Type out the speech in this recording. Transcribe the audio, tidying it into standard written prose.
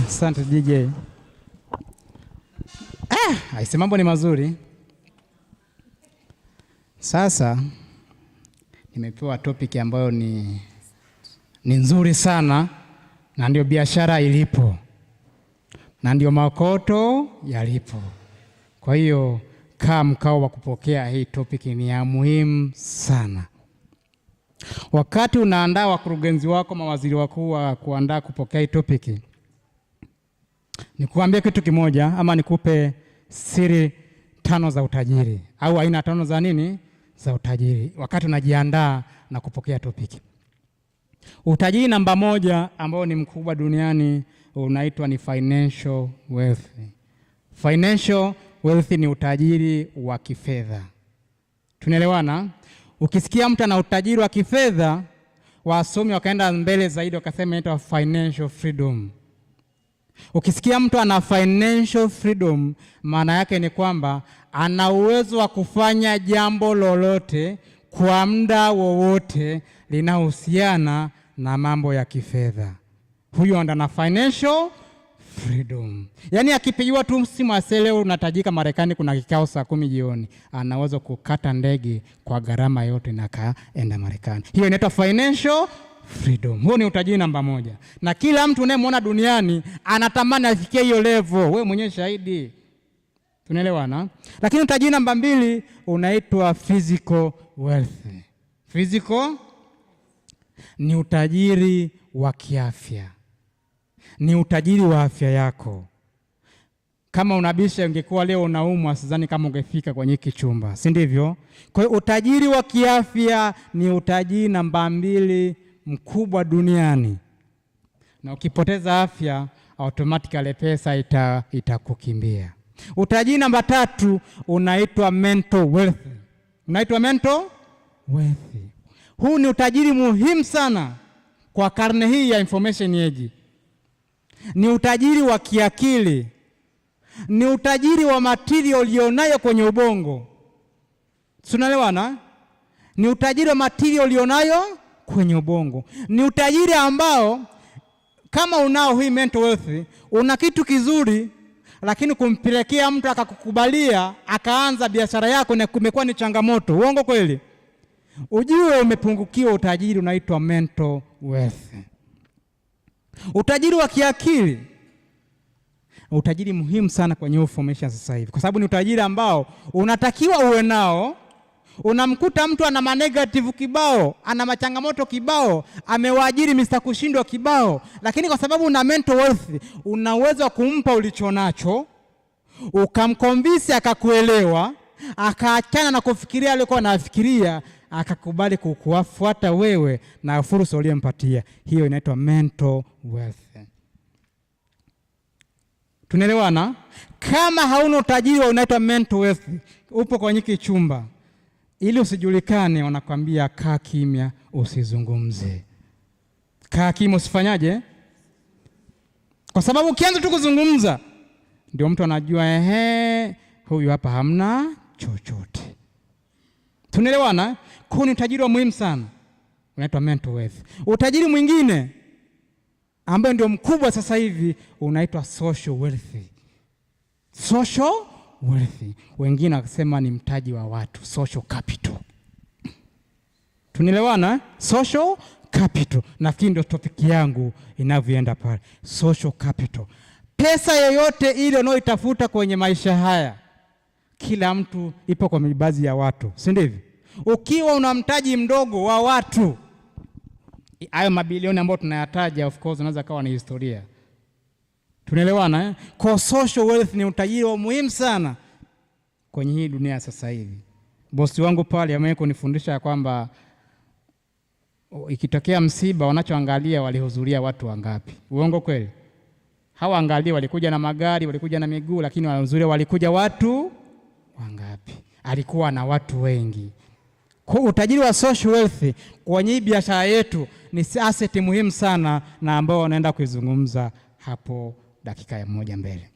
Asante DJ. Aise, mambo ni mazuri. Sasa nimepewa topic ambayo ni nzuri sana, na ndio biashara ilipo, na ndio makoto yalipo. Kwa hiyo kaa mkao wa kupokea hii topic, ni ya muhimu sana. Wakati unaandaa wakurugenzi wako, mawaziri wako wa kuandaa kupokea hii topic, nikuambie kitu kimoja, ama nikupe siri 5 za utajiri, au aina 5 za nini? Za utajiri, wakati unajiandaa na kupokea topic. Utajiri namba 1 ambao ni mkubwa duniani unaitwa ni financial wealth. Financial wealth ni utajiri wa kifedha. Tunaelewana? Ukisikia mtu ana utajiri wa kifedha, wasomi wakaenda mbele zaidi wakasema inaitwa financial freedom. Ukisikia mtu ana financial freedom, maana yake ni kwamba ana uwezo wa kufanya jambo lolote kwa muda wowote linahusiana na mambo ya kifedha. Huyo ana financial freedom. Yaani akipigiwa tu simu leo unatajika Marekani kuna kikao saa 10 jioni, anaweza kukata ndege kwa gharama yote na kaenda Marekani. Hiyo inaitwa financial freedom. Huo ni utajiri namba 1. Na kila mtu unayemwona duniani anatamani afikie hiyo level. Wewe mwenyewe shahidi. Tunaelewana? Lakini utajiri namba 2 unaitwa physical wealth. Physical ni utajiri wa kiafya. Ni utajiri wa afya yako. Kama unabisha ungekuwa leo unaumwa, sidhani kama ungefika kwenye hiki chumba, si ndivyo? Kwa hiyo utajiri wa kiafya ni utajiri namba 2 mkubwa duniani. Na ukipoteza afya, automatically pesa itakukimbia. Utajiri namba 3 unaitwa mental wealth. Unaitwa mental wealth. Huu ni utajiri muhimu sana kwa karne hii ya information age. Ni utajiri wa kiakili. Ni utajiri wa material ulionayo kwenye ubongo. Tunaelewana? Ni utajiri wa material ulionayo kwenye ubongo. Ni utajiri ambao kama unao hii mental wealth, una kitu kizuri, lakini kumpelekea mtu akakukubalia akaanza biashara yako na kumekuwa ni changamoto. Uongo kweli? Ujue umepungukiwa utajiri unaitwa mental wealth. Utajiri wa kiakili, utajiri muhimu sana kwenye information sasa hivi, kwa sababu ni utajiri ambao unatakiwa uwe nao. Unamkuta mtu ana manegative kibao, ana machangamoto kibao, amewaajiri Mr. kushindwa kibao, lakini kwa sababu una mental wealth, una uwezo wa kumpa ulichonacho, ukamconvince akakuelewa, akaachana na kufikiria alikuwa anafikiria, akakubali kukufuata wewe na fursa uliyompatia. Hiyo inaitwa mental wealth. Tunaelewana? Kama hauna utajiri unaitwa mental wealth, upo kwenye kichumba, ili usijulikane wanakwambia kaa kimya, usizungumze. Kaa kimya, usifanyaje? Kwa sababu ukianza tu kuzungumza ndio mtu anajua huyu hapa hamna chochote. Tunaelewana? Kuna utajiri wa muhimu sana unaitwa mental wealth. Utajiri mwingine ambao ndio mkubwa sasa hivi unaitwa social wealth. Social wealth, wengine wakisema ni mtaji wa watu, social capital. Tunaelewana? Social capital. Nafikiri ndio topic yangu inavyoenda pale. Social capital. Pesa yoyote ile unayoitafuta kwenye maisha haya, kila mtu ipo kwa baadhi ya watu, si ndivyo? Ukiwa una mtaji mdogo wa watu, hayo mabilioni ambayo tunayataja of course unaweza kawa ni historia. Tunaelewana? Kwa social wealth ni utajiri wa muhimu sana kwenye hii dunia sasa hivi. Bosi wangu pale amewahi kunifundisha kwamba ikitokea msiba wanachoangalia walihudhuria watu wangapi. Uongo kweli? Hawaangalia walikuja na magari, walikuja na miguu, lakini walihudhuria walikuja watu wangapi. Alikuwa na watu wengi. Kwa utajiri wa social wealth kwenye hii biashara yetu ni asset muhimu sana, na ambao wanaenda kuizungumza hapo dakika ya moja mbele.